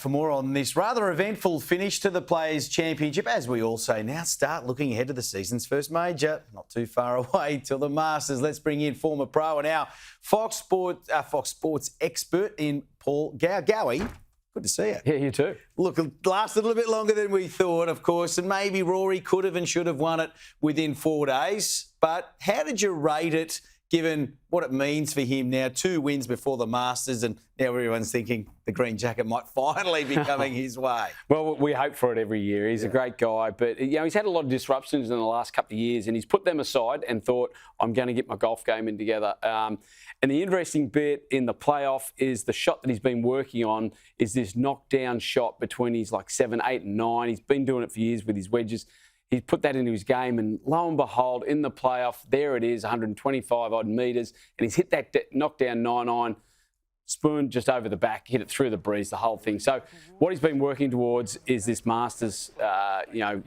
for more on this rather eventful finish to the Players' Championship. As we all say now, start looking ahead to the season's first major. Not too far away till the Masters. Let's bring in former pro and now Fox Sports expert in Paul Gow. Gowie, good to see you. Yeah, you too. Look, it lasted a little bit longer than we thought, of course, and maybe Rory could have and should have won it within 4 days. But how did you rate it, given what it means for him now? 2 wins before the Masters, and now everyone's thinking the green jacket might finally be coming his way. Well, we hope for it every year. He's a great guy, but he's had a lot of disruptions in the last couple of years, and he's put them aside and thought, I'm going to get my golf game in together. And the interesting bit in the playoff is the shot that he's been working on is this knockdown shot between his 7, 8 and 9. He's been doing it for years with his wedges. He's put that into his game, and lo and behold, in the playoff, there it is, 125-odd metres, and he's hit that knockdown 9-iron, Spaun just over the back, hit it through the breeze, the whole thing. So what he's been working towards is this Masters,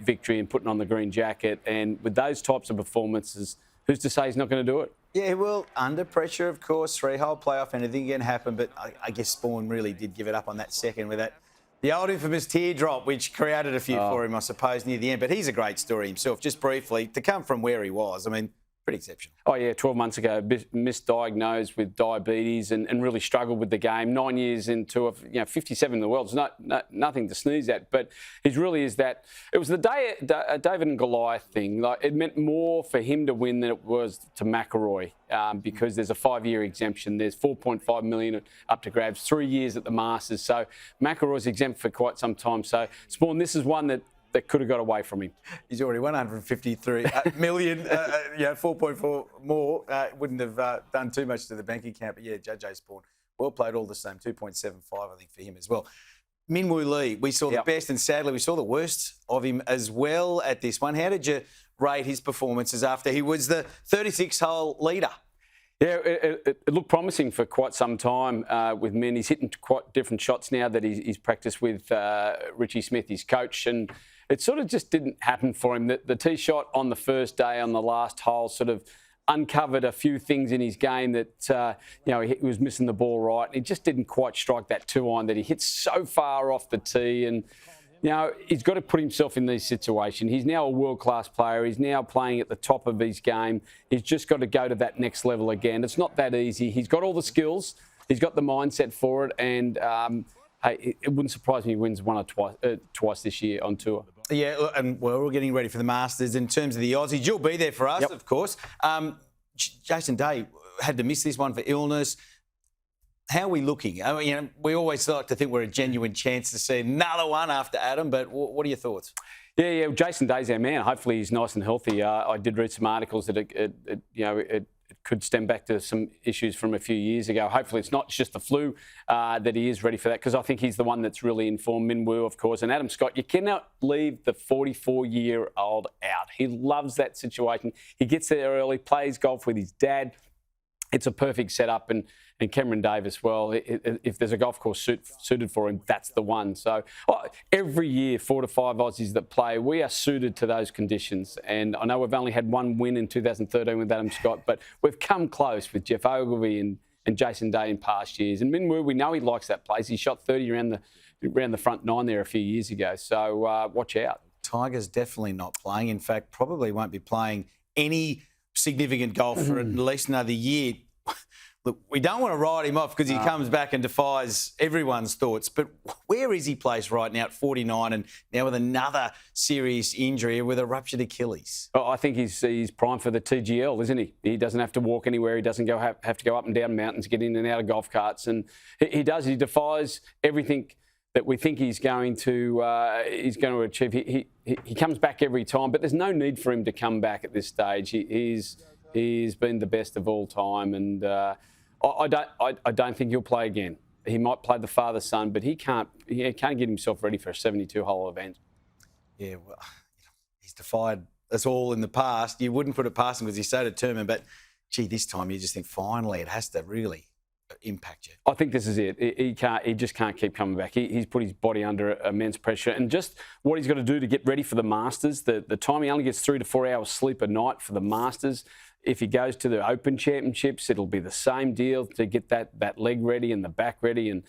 victory and putting on the green jacket, and with those types of performances, who's to say he's not going to do it? Yeah, well, under pressure, of course, 3-hole playoff, anything can happen, but I guess Spaun really did give it up on that second with that. The old infamous teardrop, which created a few for him, I suppose, near the end. But he's a great story himself. Just briefly, to come from where he was, I mean, pretty exceptional. Oh, yeah, 12 months ago, misdiagnosed with diabetes and really struggled with the game. 9 years into 57 in the world. It's nothing to sneeze at. But he really is that. It was the David and Goliath thing. It meant more for him to win than it was to McIlroy because there's a 5-year exemption. There's $4.5 million up to grabs, 3 years at the Masters. So McIlroy's exempt for quite some time. So, Spaun, this is one that could have got away from him. He's already won 153 million, 4.4 more. Wouldn't have done too much to the bank account, but yeah, JJ Spaun, well played all the same, 2.75 I think for him as well. Min Woo Lee, we saw the best and sadly we saw the worst of him as well at this one. How did you rate his performances after he was the 36-hole leader? Yeah, it looked promising for quite some time with Min. He's hitting quite different shots now that he's practiced with Richie Smith, his coach, and it sort of just didn't happen for him. The tee shot on the first day on the last hole sort of uncovered a few things in his game that, he was missing the ball right. He just didn't quite strike that 2-iron that he hits so far off the tee. And, he's got to put himself in these situations. He's now a world-class player. He's now playing at the top of his game. He's just got to go to that next level again. It's not that easy. He's got all the skills. He's got the mindset for it. And, hey, it wouldn't surprise me if he wins one or twice this year on tour. Yeah, and we're all getting ready for the Masters. In terms of the Aussies, you'll be there for us, of course. Jason Day had to miss this one for illness. How are we looking? I mean, we always like to think we're a genuine chance to see another one after Adam, but what are your thoughts? Yeah, Jason Day's our man. Hopefully he's nice and healthy. I did read some articles that it could stem back to some issues from a few years ago. Hopefully it's not just the flu, that he is ready for that, because I think he's the one that's really informed. Min Woo, of course, and Adam Scott. You cannot leave the 44-year-old out. He loves that situation. He gets there early, plays golf with his dad. It's a perfect setup, and Cameron Davis, well, if there's a golf course suited for him, that's the one. So every year, 4 to 5 Aussies that play, we are suited to those conditions. And I know we've only had one win in 2013 with Adam Scott, but we've come close with Jeff Ogilvy and Jason Day in past years. And Min Woo, we know he likes that place. He shot 30 around the front 9 there a few years ago. So watch out. Tiger's definitely not playing. In fact, probably won't be playing any significant golf for at least another year. Look, we don't want to write him off because he comes back and defies everyone's thoughts, but where is he placed right now at 49 and now with another serious injury with a ruptured Achilles? Oh, I think he's primed for the TGL, isn't he? He doesn't have to walk anywhere. He doesn't have to go up and down mountains, get in and out of golf carts, and he does. He defies everything that we think he's going to achieve. He comes back every time, but there's no need for him to come back at this stage. He's been the best of all time, and I don't think he'll play again. He might play the father-son, but he can't get himself ready for a 72-hole event. Yeah, well, he's defied us all in the past. You wouldn't put it past him because he's so determined, but gee, this time you just think finally it has to really impact you. I think this is it. He just can't keep coming back. He's put his body under immense pressure, and just what he's got to do to get ready for the Masters. The time he only gets 3 to 4 hours sleep a night for the Masters. If he goes to the Open Championships, it'll be the same deal to get that leg ready and the back ready. And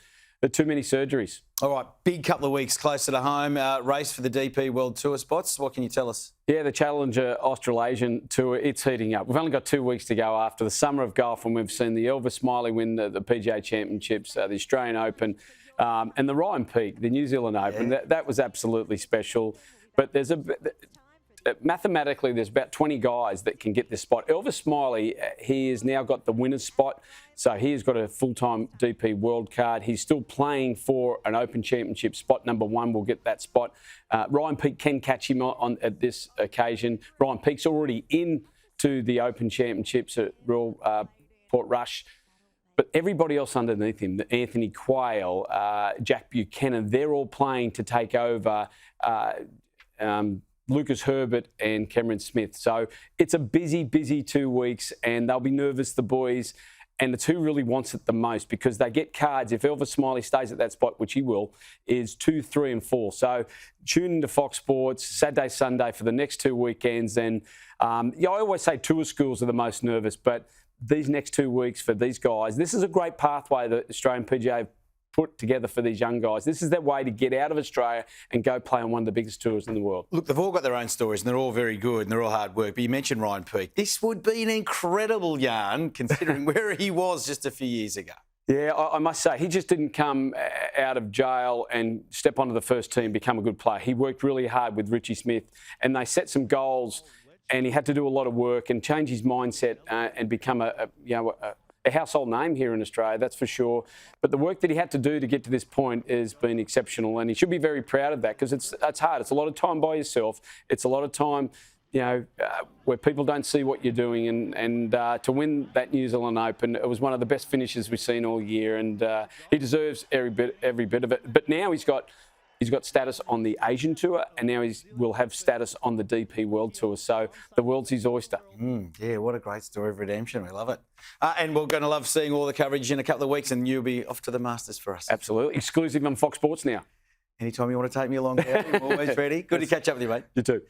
too many surgeries. All right, big couple of weeks closer to home. Race for the DP World Tour spots. What can you tell us? Yeah, the Challenger Australasian Tour, it's heating up. We've only got 2 weeks to go after the summer of golf, and we've seen the Elvis Smiley win the PGA Championships, the Australian Open, and the Ryan Peake, the New Zealand Open. Yeah. That was absolutely special. But mathematically, there's about 20 guys that can get this spot. Elvis Smiley, he has now got the winner's spot, so he has got a full-time DP World card. He's still playing for an Open Championship. Spot number 1 will get that spot. Ryan Peake can catch him at this occasion. Ryan Peake's already into the Open Championships at Royal Portrush. But everybody else underneath him, Anthony Quayle, Jack Buchanan, they're all playing to take over Lucas Herbert and Cameron Smith. So it's a busy, busy 2 weeks, and they'll be nervous, the boys. And it's who really wants it the most, because they get cards. If Elvis Smiley stays at that spot, which he will, is 2, 3 and 4. So tune into Fox Sports Saturday, Sunday for the next 2 weekends. And I always say tour schools are the most nervous, but these next 2 weeks for these guys, this is a great pathway that Australian PGA have put together for these young guys. This is their way to get out of Australia and go play on one of the biggest tours in the world. Look, they've all got their own stories, and they're all very good, and they're all hard work. But you mentioned Ryan Peake. This would be an incredible yarn, considering where he was just a few years ago. Yeah, I must say, he just didn't come out of jail and step onto the first team, become a good player. He worked really hard with Richie Smith, and they set some goals, and he had to do a lot of work and change his mindset and become a household name here in Australia, that's for sure. But the work that he had to do to get to this point has been exceptional, and he should be very proud of that, because it's hard. It's a lot of time by yourself. It's a lot of time, where people don't see what you're doing. And to win that New Zealand Open, it was one of the best finishes we've seen all year, and he deserves every bit of it. But now he's got status on the Asian Tour, and now will have status on the DP World Tour. So the world's his oyster. Yeah, what a great story of redemption. We love it. And we're going to love seeing all the coverage in a couple of weeks, and you'll be off to the Masters for us. Absolutely. Exclusive on Fox Sports now. Anytime you want to take me along, I'm always ready. Good to catch up with you, mate. You too.